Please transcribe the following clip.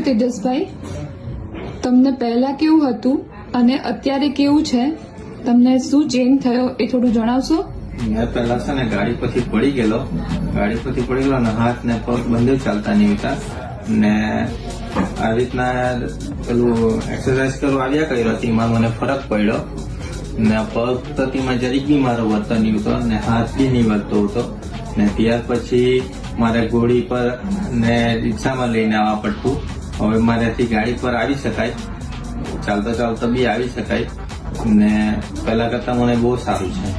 તેજસભાઈ, તમને પહેલા કેવું હતું અને અત્યારે કેવું છે? તમને શું ચેન્જ થયો એ થોડું જણાવશો? મેં પહેલા છે ને ગાડી પરથી પડી ગયેલો અને હાથ ને પગ બંને ચાલતા નહીં હતા ને આવી રીતના પેલું એક્સરસાઇઝ કરવા આવ્યા કર્યો તેમાં મને ફરક પડ્યો ને પગ તો તેમાં જરીક બી મારો વર્તન નહીં હતો ને હાથ બી નહીં વધતો હતો ને ત્યાર પછી મારે ઘોડી પર ને રિક્ષામાં લઈને આવવા પડતું. હવે મારાથી ગાડી પર આવી શકાય, ચાલતા ચાલતા બી આવી શકાય ને પહેલા કરતા મને બહુ સારું છે.